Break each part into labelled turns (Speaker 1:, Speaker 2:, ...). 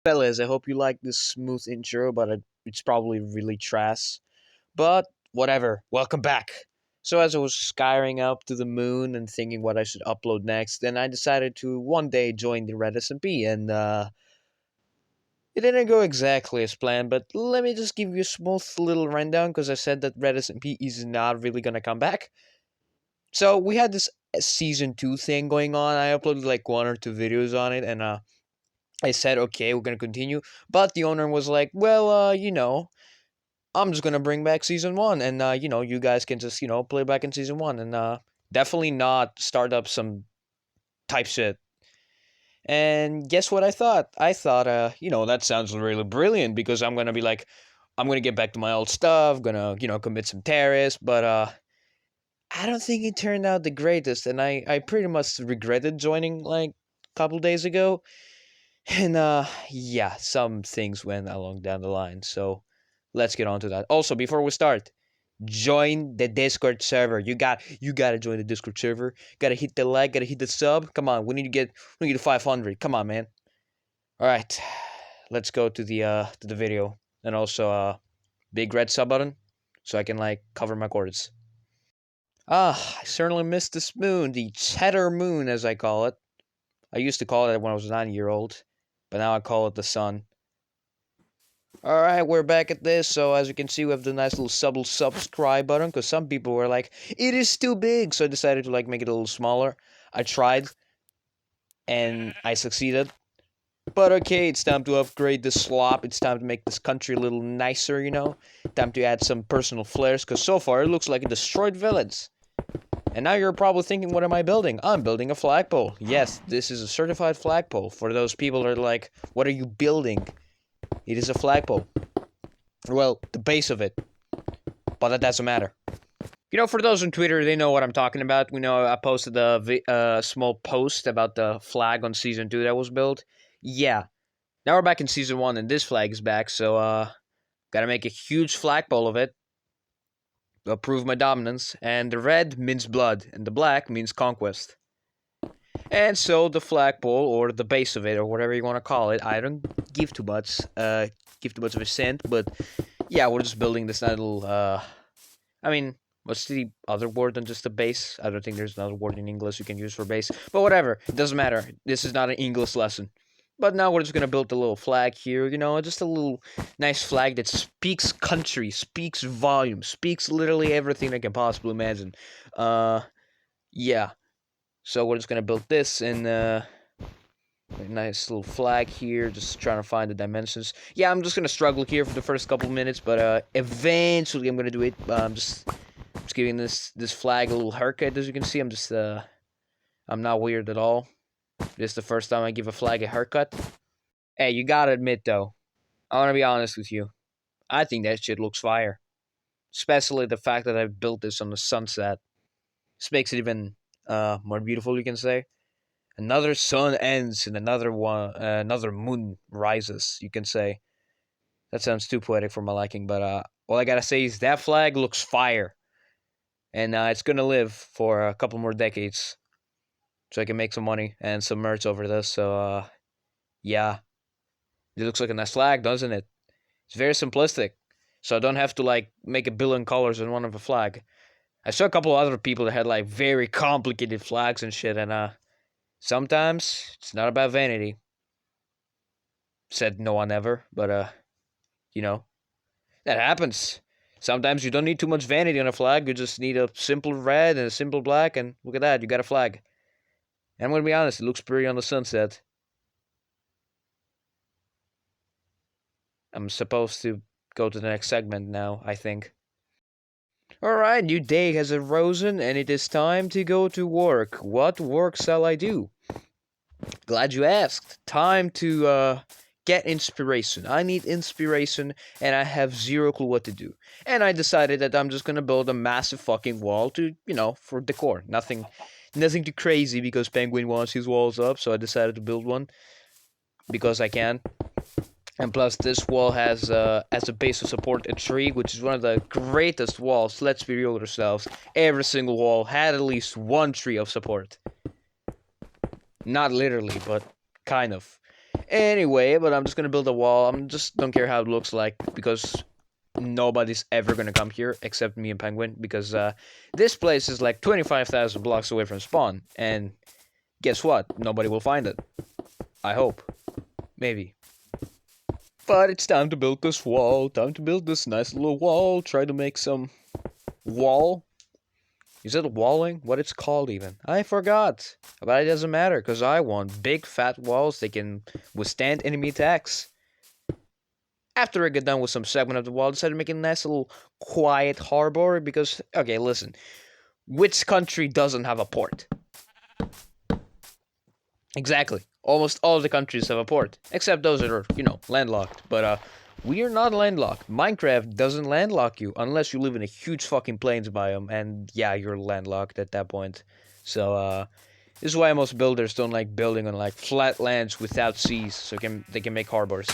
Speaker 1: Fellas, I hope you like this smooth intro, but it's probably really trash. But whatever, welcome back. So, as I was skying up to the moon and thinking what I should upload next, then I decided to one day join the Red SMP, and it didn't go exactly as planned, but let me just give you a smooth little rundown because I said that Red SMP is not really gonna come back. So, we had this season 2 thing going on. I uploaded like one or two videos on it, and I said, okay, we're gonna continue. But the owner was like, well, I'm just gonna bring back season one, and you guys can just play back in season one, and definitely not start up some type shit. And guess what I thought? I thought, that sounds really brilliant because I'm gonna get back to my old stuff, gonna commit some terrorists, but I don't think it turned out the greatest, and I pretty much regretted joining like a couple days ago. And yeah, some things went along down the line. So let's get on to that. Also, before we start, join the Discord server. You gotta join the Discord server. Gotta hit the like, gotta hit the sub. Come on, we need to 500. Come on, man. All right, let's go to the video, and also big red sub button, so I can like cover my cords. I certainly missed this moon, the cheddar moon as I call it. I used to call it when I was 9 year old, but now I call it the sun. Alright, we're back at this, so as you can see we have the nice little subscribe button, because some people were like, it is too big, so I decided to like make it a little smaller. I tried, and I succeeded. But okay, it's time to upgrade the slop, it's time to make this country a little nicer, Time to add some personal flares, because so far it looks like a destroyed village. And now you're probably thinking, what am I building? I'm building a flagpole. Yes, this is a certified flagpole. For those people that are like, what are you building? It is a flagpole. Well, the base of it. But that doesn't matter. For those on Twitter, they know what I'm talking about. We know I posted a small post about the flag on Season 2 that was built. Yeah. Now we're back in Season 1 and this flag is back, so gotta make a huge flagpole of it. To prove my dominance. And the red means blood, and the black means conquest. And so the flagpole, or the base of it, or whatever you want to call it, I don't give too much of a cent, but yeah, we're just building this little, what's the other word than just a base? I don't think there's another word in English you can use for base, but whatever, it doesn't matter, this is not an English lesson. But now we're just gonna build a little flag here, just a little nice flag that speaks country, speaks volume, speaks literally everything I can possibly imagine. Yeah. So we're just gonna build this and a nice little flag here, just trying to find the dimensions. Yeah, I'm just gonna struggle here for the first couple minutes, but eventually I'm gonna do it. Just giving this flag a little haircut. As you can see, I'm not weird at all. This is the first time I give a flag a haircut. Hey, you gotta admit though, I wanna be honest with you. I think that shit looks fire. Especially the fact that I built this on the sunset. This makes it even more beautiful, you can say. Another sun ends and another moon rises, you can say. That sounds too poetic for my liking, but all I gotta say is that flag looks fire. And it's gonna live for a couple more decades. So I can make some money and some merch over this, so yeah. It looks like a nice flag, doesn't it? It's very simplistic. So I don't have to like make a billion colors in one of a flag. I saw a couple other people that had like very complicated flags and shit, and sometimes it's not about vanity. Said no one ever, but that happens. Sometimes you don't need too much vanity on a flag, you just need a simple red and a simple black, and look at that, you got a flag. And I'm gonna be honest, it looks pretty on the sunset. I'm supposed to go to the next segment now, I think. Alright, new day has arisen, and it is time to go to work. What work shall I do? Glad you asked. Time to get inspiration. I need inspiration, and I have zero clue what to do. And I decided that I'm just gonna build a massive fucking wall to, for decor. Nothing too crazy because Penguin wants his walls up, so I decided to build one because I can. And plus, this wall has as a base of support a tree, which is one of the greatest walls. Let's be real with ourselves. Every single wall had at least one tree of support. Not literally, but kind of. Anyway, but I'm just gonna build a wall. I'm just don't care how it looks like because nobody's ever gonna come here except me and Penguin because this place is like 25,000 blocks away from spawn, and guess what? Nobody will find it. I hope. Maybe. But it's time to build this wall. Time to build this nice little wall. Try to make some wall. Is it walling? What it's called even? I forgot. But it doesn't matter because I want big fat walls that can withstand enemy attacks. After I get done with some segment of the wall, I decided to make a nice little quiet harbor because, okay, listen. Which country doesn't have a port? Exactly. Almost all the countries have a port, except those that are, landlocked. But we are not landlocked. Minecraft doesn't landlock you unless you live in a huge fucking plains biome, and yeah, you're landlocked at that point. So this is why most builders don't like building on like flat lands without seas, so they can make harbors.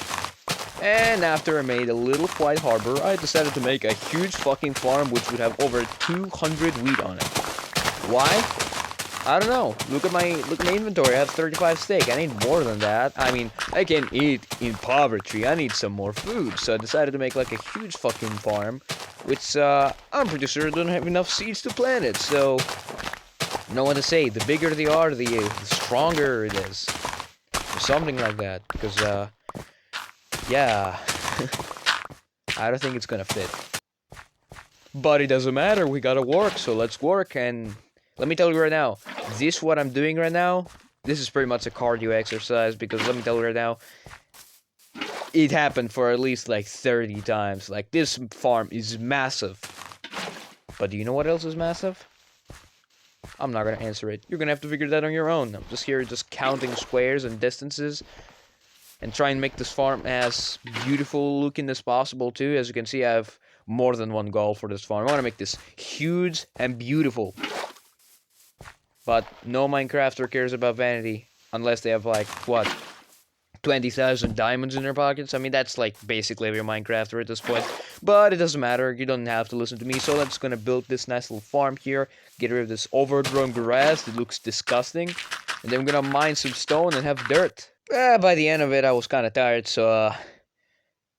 Speaker 1: And after I made a little quiet harbor, I decided to make a huge fucking farm which would have over 200 wheat on it. Why? I don't know. Look at my inventory. I have 35 steak. I need more than that. I mean, I can't eat in poverty. I need some more food. So I decided to make like a huge fucking farm, which I'm pretty sure I don't have enough seeds to plant it. So, no one to say. The bigger they are, the stronger it is, or something like that. Because yeah, I don't think it's gonna fit. But it doesn't matter. We gotta work. So let's work. And let me tell you right now, this what I'm doing right now, this is pretty much a cardio exercise because let me tell you right now, it happened for at least like 30 times. Like this farm is massive. But do you know what else is massive? I'm not gonna answer it. You're gonna have to figure that on your own. I'm just here just counting squares and distances and try and make this farm as beautiful looking as possible too. As you can see, I have more than one goal for this farm. I want to make this huge and beautiful. But no Minecrafter cares about vanity unless they have like, what, 20,000 diamonds in their pockets? I mean, that's like basically every Minecrafter at this point. But it doesn't matter, you don't have to listen to me. So I'm just gonna build this nice little farm here, get rid of this overgrown grass that looks disgusting. And then we're gonna mine some stone and have dirt. By the end of it, I was kind of tired, so,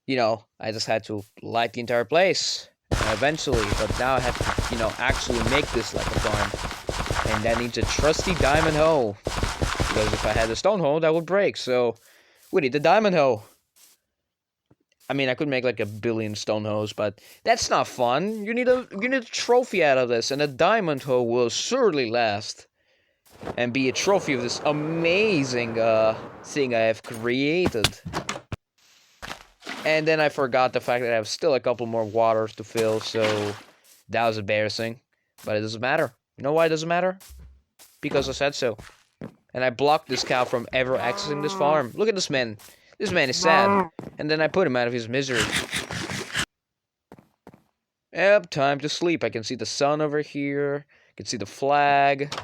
Speaker 1: I just had to light the entire place eventually. But now I have to, actually make this like a farm. And that needs a trusty diamond hoe. Because if I had a stone hoe, that would break. So, we need the diamond hoe. I mean, I could make like a billion stone hoes, but that's not fun. You need a trophy out of this, and a diamond hoe will surely last. And be a trophy of this amazing thing I have created. And then I forgot the fact that I have still a couple more waters to fill, so that was embarrassing. But it doesn't matter. You know why it doesn't matter? Because I said so. And I blocked this cow from ever accessing this farm. Look at this man. This man is sad. And then I put him out of his misery. Yep, time to sleep. I can see the sun over here. I can see the flag.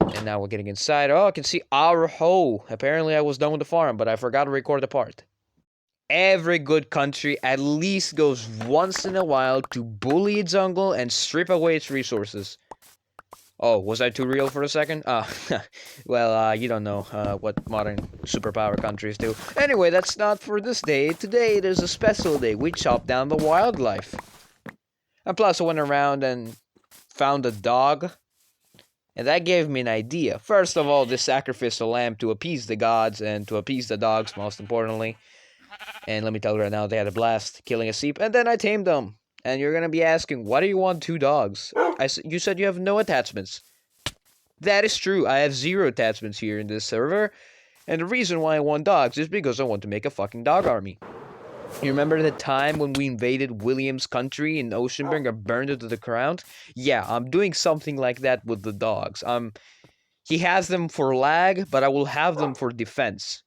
Speaker 1: And now we're getting inside. Oh, I can see our hoe. Apparently I was done with the farm, but I forgot to record the part. Every good country at least goes once in a while to bully its uncle and strip away its resources. Oh, was I too real for a second? Well, you don't know what modern superpower countries do. Anyway, that's not for this day. Today it is a special day. We chop down the wildlife. And plus I went around and found a dog. And that gave me an idea. First of all, this sacrificed a lamb to appease the gods and to appease the dogs, most importantly. And let me tell you right now, they had a blast killing a sheep. And then I tamed them. And you're going to be asking, why do you want 2 dogs? You said you have no attachments. That is true. I have 0 attachments here in this server. And the reason why I want dogs is because I want to make a fucking dog army. You remember the time when we invaded William's country in Oceanburg and burned it to the ground? Yeah, I'm doing something like that with the dogs. He has them for lag, but I will have them for defense.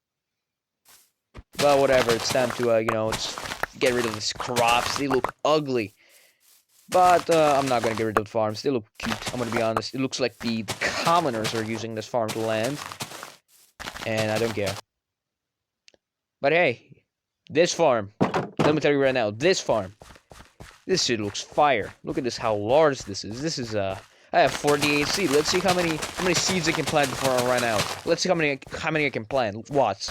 Speaker 1: Well, whatever. It's time to, it's get rid of these crops. They look ugly. But I'm not going to get rid of the farms. They look cute. I'm going to be honest. It looks like the commoners are using this farm to land. And I don't care. But hey, this farm. Let me tell you right now. This farm. This shit looks fire. Look at this, how large this is. This is, I have 48 seeds. Let's see how many seeds I can plant before I run out. Let's see how many I can plant. Watch.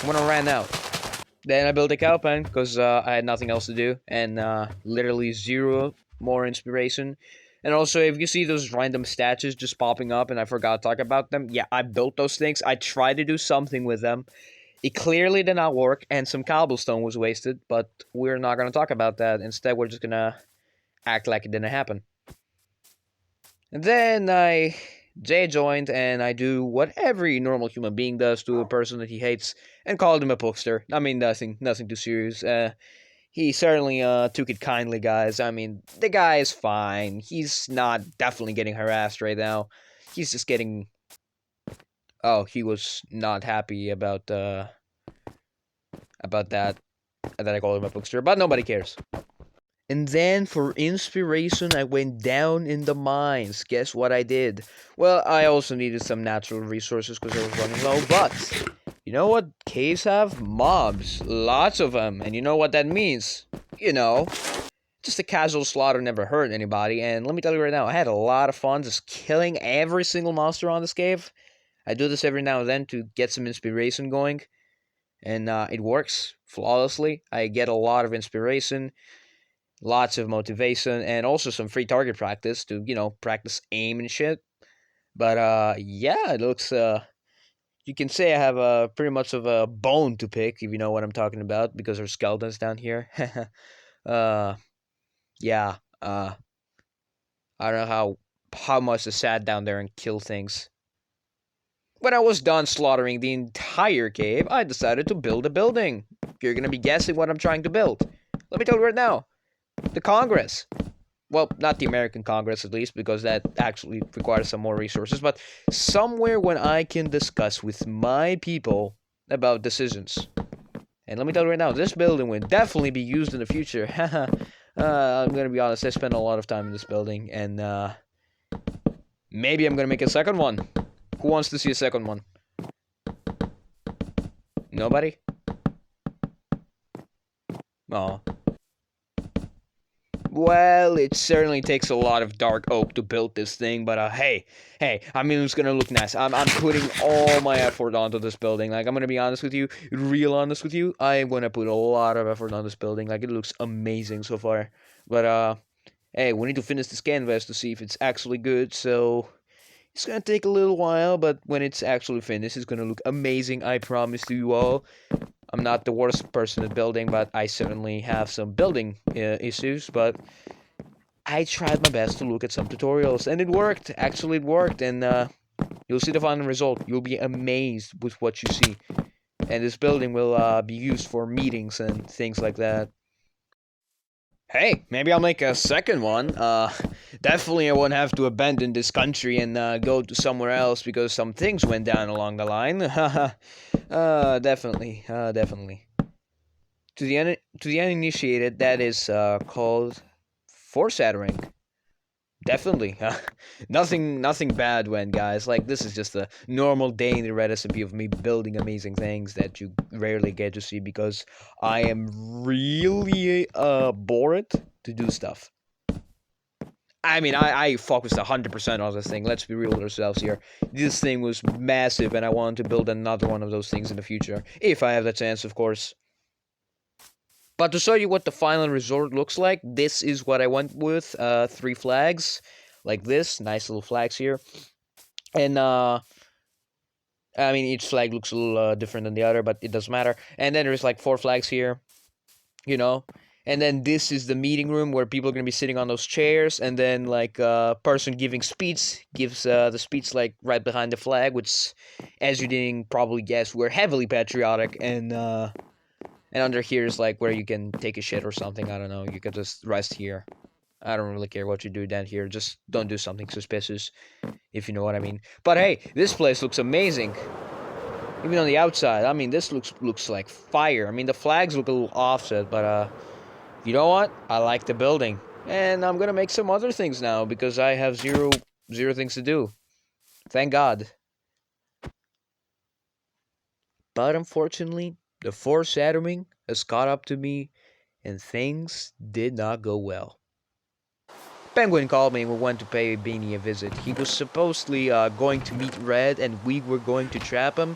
Speaker 1: when I ran out. Then I built a cow pen because I had nothing else to do and literally zero more inspiration. And also, if you see those random statues just popping up and I forgot to talk about them, yeah, I built those things. I tried to do something with them. It clearly did not work, and some cobblestone was wasted, but we're not going to talk about that. Instead, we're just going to act like it didn't happen. And then Jay joined, and I do what every normal human being does to a person that he hates, and called him a bookster. I mean, nothing too serious. He certainly took it kindly, guys. I mean, the guy is fine. He's not definitely getting harassed right now. He's just getting. Oh, he was not happy about that I called him a bookster, but nobody cares. And then for inspiration, I went down in the mines. Guess what I did? Well, I also needed some natural resources because I was running low, but you know what caves have? Mobs. Lots of them. And you know what that means? You know, just a casual slaughter never hurt anybody. And let me tell you right now, I had a lot of fun just killing every single monster on this cave. I do this every now and then to get some inspiration going. And it works flawlessly. I get a lot of inspiration, lots of motivation, and also some free target practice to, practice aim and shit. But yeah, it looks you can say I have a pretty much of a bone to pick, if you know what I'm talking about, because there's skeletons down here. uh yeah, I don't know how much I sat down there and kill things. When I was done slaughtering the entire cave, I decided to build a building. You're gonna be guessing what I'm trying to build. Let me tell you right now. The Congress. Well, not the American Congress at least, because that actually requires some more resources, but somewhere when I can discuss with my people about decisions. And let me tell you right now, this building will definitely be used in the future. I'm gonna be honest, I spent a lot of time in this building, and maybe I'm gonna make a second one. Who wants to see a second one? Nobody? Oh. Well, it certainly takes a lot of dark oak to build this thing, but hey, I mean, it's gonna look nice. I'm putting all my effort onto this building. Like, I'm gonna be honest with you, real honest with you. I'm gonna put a lot of effort on this building. Like, it looks amazing so far. But hey, we need to finish this canvas to see if it's actually good. So it's gonna take a little while, but when it's actually finished, it's gonna look amazing. I promise to you all. I'm not the worst person at building, but I certainly have some building issues. But I tried my best to look at some tutorials, and it worked. Actually, it worked, and you'll see the final result. You'll be amazed with what you see. And this building will be used for meetings and things like that. Hey, maybe I'll make a second one. Definitely I won't have to abandon this country and go to somewhere else because some things went down along the line. Definitely. To the uninitiated, that is called foreshadowing. Definitely. Nothing bad went, guys. Like, this is just a normal day in the recipe of me building amazing things that you rarely get to see because I am really bored to do stuff. I mean, I focused 100% on this thing. Let's be real with ourselves here. This thing was massive, and I wanted to build another one of those things in the future. If I have the chance, of course. But to show you what the final resort looks like, this is what I went with. 3 flags, like this. Nice little flags here. And, I mean, each flag looks a little different than the other, but it doesn't matter. And then there's like 4 flags here, you know. And then this is the meeting room where people are going to be sitting on those chairs. And then, like, a person giving speech gives the speech, like, right behind the flag, which, as you didn't probably guess, we're heavily patriotic. And under here is, like, where you can take a shit or something. I don't know. You can just rest here. I don't really care what you do down here. Just don't do something suspicious, if you know what I mean. But hey, this place looks amazing. Even on the outside, I mean, this looks like fire. I mean, the flags look a little offset, but you know what? I like the building, and I'm gonna make some other things now because I have zero things to do. Thank God. But unfortunately, the foreshadowing has caught up to me, and things did not go well. Penguin called me and we went to pay Beanie a visit. He was supposedly going to meet Red, and we were going to trap him.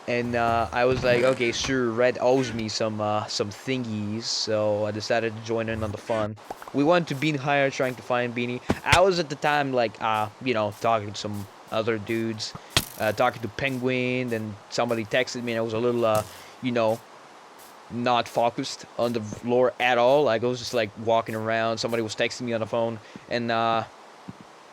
Speaker 1: And I was like, okay, sure, Red owes me some thingies, so I decided to join in on the fun. We went to Bean Higher trying to find Beanie. I was at the time like, talking to some other dudes, talking to Penguin, and somebody texted me, and I was a little, you know, not focused on the lore at all. Like I was just like walking around. Somebody was texting me on the phone, and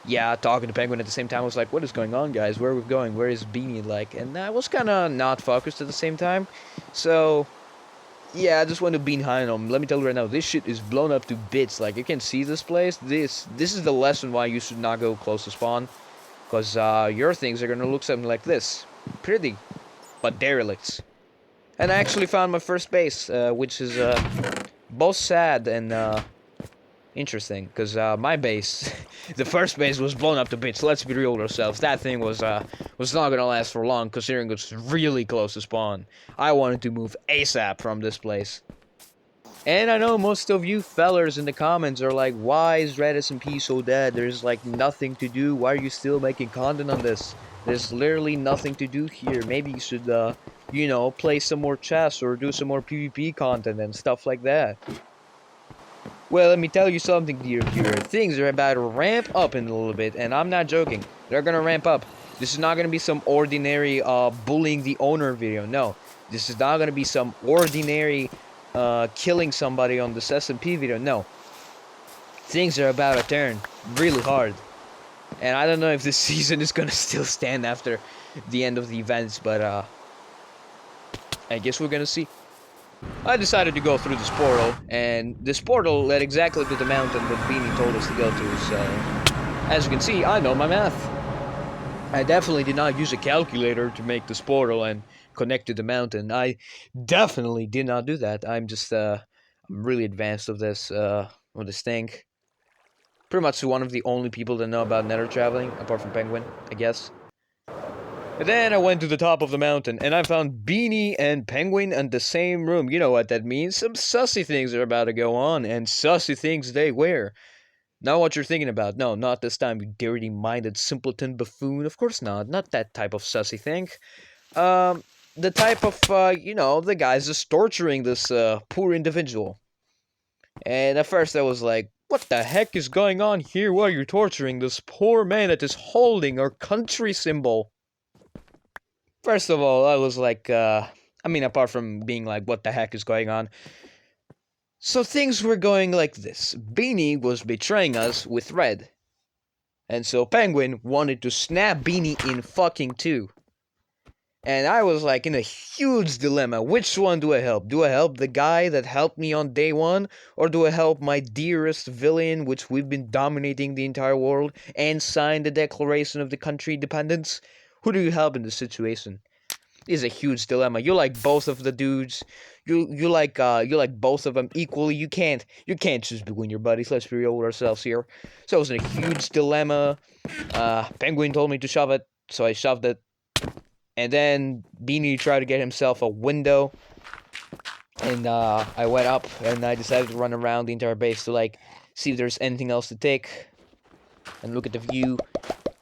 Speaker 1: yeah, talking to Penguin at the same time. I was like, what is going on, guys? Where are we going? Where is Beanie? Like, and I was kind of not focused at the same time. So, yeah, I just went to Bean High on him. Let me tell you right now, this shit is blown up to bits. Like, you can see this place. This is the lesson why you should not go close to spawn. Because your things are going to look something like this. Pretty, but derelicts. And I actually found my first base, which is both sad and interesting, because my base, the first base was blown up to bits. Let's be real with ourselves. That thing was not gonna last for long, considering it's really close to spawn. I wanted to move ASAP from this place. And I know most of you fellers in the comments are like, why is Red Smp so dead? There's like nothing to do. Why are you still making content on this? There's literally nothing to do here. Maybe you should, play some more chess or do some more PvP content and stuff like that. Well, let me tell you something, dear viewer. Things are about to ramp up in a little bit, and I'm not joking. They're gonna ramp up. This is not gonna be some ordinary bullying the owner video. No, this is not gonna be some ordinary killing somebody on the SMP video. No, things are about to turn really hard, and I don't know if this season is gonna still stand after the end of the events, but I guess we're gonna see. I decided to go through this portal, and this portal led exactly to the mountain that Beanie told us to go to, so as you can see, I know my math. I definitely did not use a calculator to make this portal and connect to the mountain. I definitely did not do that. I'm just, I'm really advanced of this thing. Pretty much one of the only people that know about nether traveling, apart from Penguin, I guess. And then I went to the top of the mountain, and I found Beanie and Penguin in the same room. You know what that means. Some sussy things are about to go on, and sussy things they wear. Not what you're thinking about. No, not this time, you dirty-minded simpleton buffoon. Of course not. Not that type of sussy thing. The type of, the guy's just torturing this, poor individual. And at first I was like, what the heck is going on here? Why are you torturing this poor man that is holding our country symbol? First of all, I was like, apart from being like, what the heck is going on? So things were going like this. Beanie was betraying us with Red. And so Penguin wanted to snap Beanie in fucking two. And I was like in a huge dilemma. Which one do I help? Do I help the guy that helped me on day one? Or do I help my dearest villain, which we've been dominating the entire world, and signed the Declaration of the Country Independence? Who do you help in this situation? This is a huge dilemma. You like both of the dudes. You like both of them equally. You can't choose between your buddies. Let's be real with ourselves here. So it was a huge dilemma. Penguin told me to shove it, so I shoved it. And then Beanie tried to get himself a window. And I went up and I decided to run around the entire base to like see if there's anything else to take and look at the view.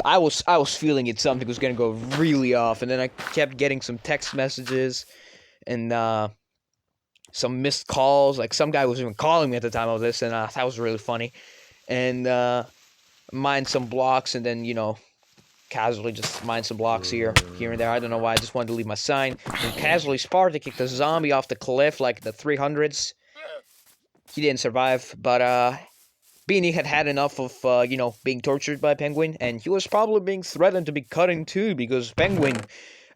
Speaker 1: I was feeling it, something was gonna go really off, and then I kept getting some text messages and some missed calls. Like some guy was even calling me at the time of this, and that was really funny. And mined some blocks, and then casually just mined some blocks here and there. I don't know why. I just wanted to leave my sign. And casually Sparta kicked a zombie off the cliff, like the 300s. He didn't survive, but Beanie had had enough of, being tortured by Penguin, and he was probably being threatened to be cut in two, because Penguin,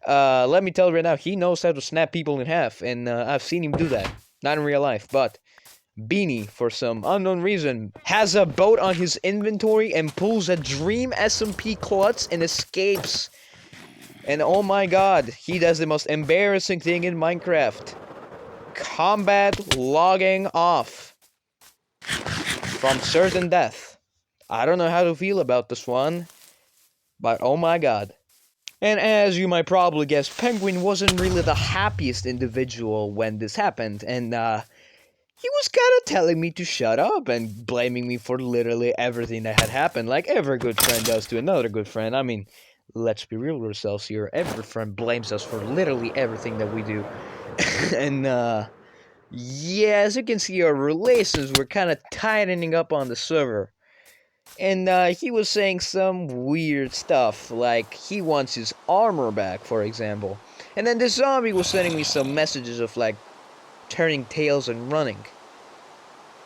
Speaker 1: let me tell you right now, he knows how to snap people in half, and I've seen him do that. Not in real life, but Beanie, for some unknown reason, has a boat on his inventory and pulls a Dream SMP klutz and escapes. And oh my god, he does the most embarrassing thing in Minecraft. Combat logging off from certain death. I don't know how to feel about this one, but oh my god. And as you might probably guess, Penguin wasn't really the happiest individual when this happened, and he was kind of telling me to shut up and blaming me for literally everything that had happened, like every good friend does to another good friend. I mean, let's be real with ourselves here. Every friend blames us for literally everything that we do. And, yeah, as you can see, our relations were kind of tightening up on the server. And he was saying some weird stuff, like he wants his armor back, for example. And then the zombie was sending me some messages of like turning tails and running.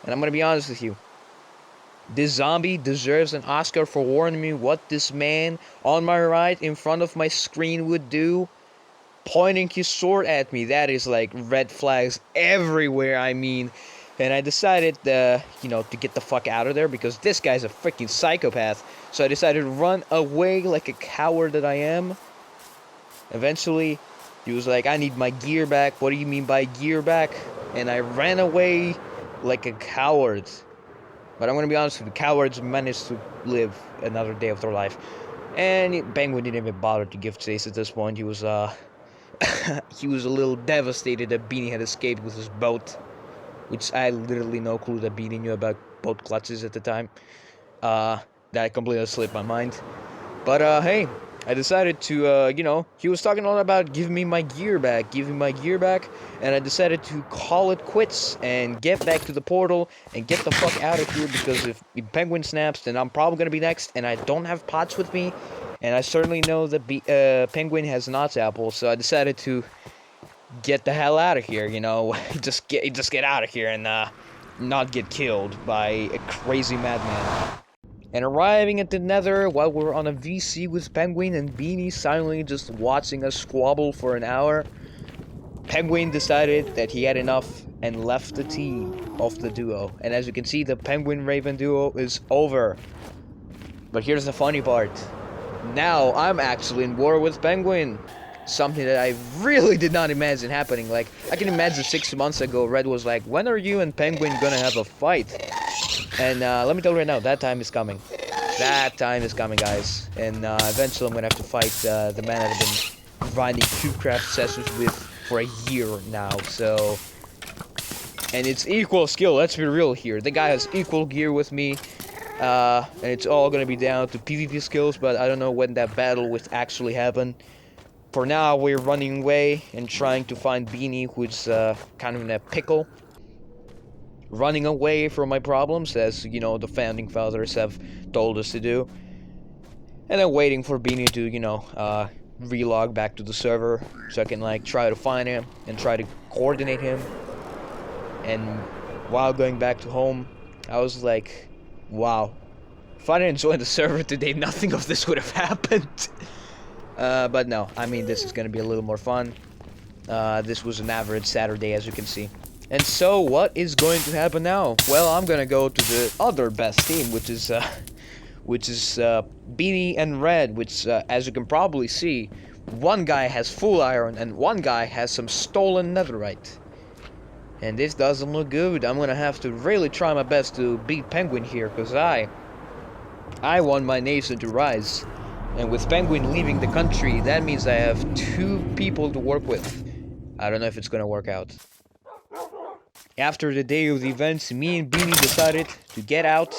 Speaker 1: And I'm gonna be honest with you. This zombie deserves an Oscar for warning me what this man on my right in front of my screen would do. Pointing his sword at me. That is like red flags everywhere, I mean. And I decided, you know, to get the fuck out of there because this guy's a freaking psychopath. So I decided to run away like a coward that I am. Eventually, he was like, I need my gear back. What do you mean by gear back? And I ran away like a coward. But I'm gonna be honest with you, cowards managed to live another day of their life. And Penguin didn't even bother to give chase at this point. He was, he was a little devastated that Beanie had escaped with his boat. Which I literally no clue that Beanie knew about boat clutches at the time. That completely slipped my mind. But, hey, I decided to, you know, he was talking a lot about giving me my gear back, and I decided to call it quits and get back to the portal and get the fuck out of here because if Penguin snaps, then I'm probably gonna be next, and I don't have pots with me, and I certainly know that Penguin has Knots Apple, so I decided to get the hell out of here, you know, just get out of here and, not get killed by a crazy madman. And arriving at the Nether while we're on a VC with Penguin and Beanie silently just watching us squabble for an hour, Penguin decided that he had enough and left the team of the duo. And as you can see, the Penguin-Raven duo is over. But here's the funny part. Now I'm actually in war with Penguin. Something that I really did not imagine happening. Like, I can imagine 6 months ago, Red was like, when are you and Penguin gonna have a fight? And let me tell you right now, that time is coming. That time is coming, guys. And eventually I'm gonna have to fight the man I've been grinding cubecraft sessions with for a year now. So, and it's equal skill. Let's be real here. The guy has equal gear with me, and it's all gonna be down to PvP skills. But I don't know when that battle will actually happen. For now, we're running away and trying to find Beanie, who's kind of in a pickle. Running away from my problems, as, you know, the founding fathers have told us to do. And then waiting for Beanie to, you know, relog back to the server, so I can, like, try to find him and try to coordinate him. And while going back to home, I was like, wow. If I didn't join the server today, nothing of this would have happened. But no, I mean, this is gonna be a little more fun. This was an average Saturday, as you can see. And so, what is going to happen now? Well, I'm gonna go to the other best team, which is Beanie and Red, which, as you can probably see, one guy has full iron and one guy has some stolen netherite. And this doesn't look good. I'm gonna have to really try my best to beat Penguin here, because I want my nation to rise. And with Penguin leaving the country, that means I have 2 people to work with. I don't know if it's gonna work out. After the day of the events, me and Beanie decided to get out,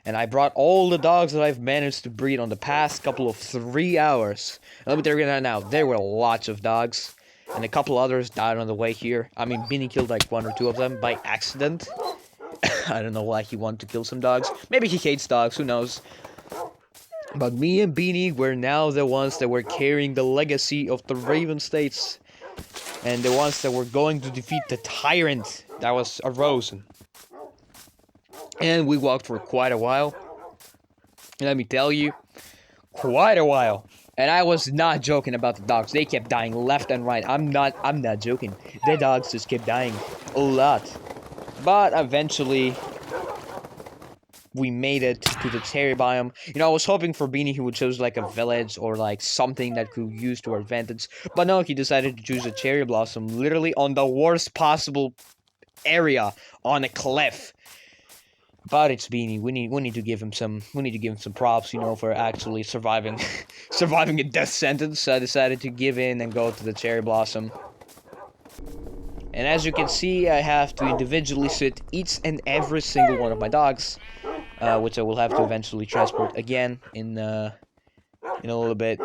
Speaker 1: and I brought all the dogs that I've managed to breed on the past couple of 3 hours. And let me tell you that now, there were lots of dogs, and a couple others died on the way here. I mean, Beanie killed like 1 or 2 of them by accident. I don't know why he wanted to kill some dogs. Maybe he hates dogs, who knows. But me and Beanie were now the ones that were carrying the legacy of the Raven States. And the ones that were going to defeat the tyrant that was arisen. And we walked for quite a while. And let me tell you, quite a while. And I was not joking about the dogs. They kept dying left and right. I'm not joking. The dogs just kept dying a lot. But eventually, we made it to the cherry biome. You know, I was hoping for Beanie he would choose like a village or like something that could use to our advantage. But no, he decided to choose a cherry blossom literally on the worst possible area on a cliff. But it's Beanie. We need to give him some props, you know, for actually surviving a death sentence. So I decided to give in and go to the cherry blossom. And as you can see, I have to individually sit each and every single one of my dogs. Which I will have to eventually transport again in in a little bit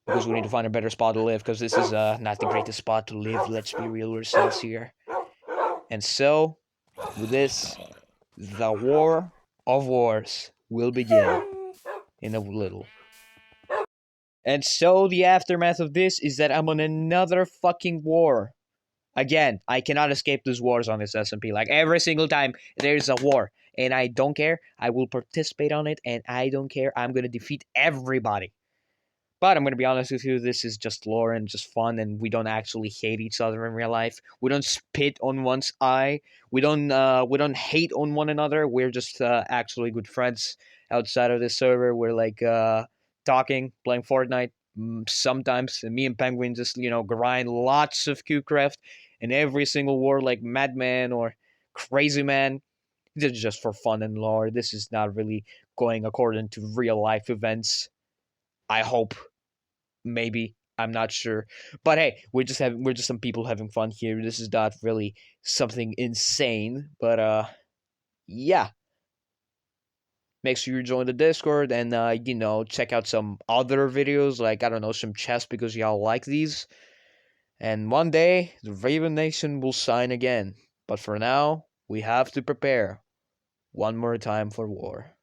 Speaker 1: because we need to find a better spot to live because this is not the greatest spot to live. Let's be real ourselves here. And so, with this, the war of wars will begin in a little. And so the aftermath of this is that I'm on another fucking war. Again, I cannot escape these wars on this SMP. Like every single time there's a war, and I don't care. I will participate on it, and I don't care. I'm gonna defeat everybody. But I'm gonna be honest with you, this is just lore and just fun, and we don't actually hate each other in real life. We don't spit on one's eye. We don't hate on one another. We're just actually good friends outside of this server. We're like talking, playing Fortnite. Sometimes me and Penguin just grind lots of Qcraft, and every single war like Madman or Crazy Man. This is just for fun and lore. This is not really going according to real life events. I hope. Maybe. I'm not sure. But hey, we're just some people having fun here. This is not really something insane. But yeah. Make sure you join the Discord and check out some other videos like I don't know, some chess because y'all like these. And one day the Raven Nation will sign again. But for now, we have to prepare one more time for war.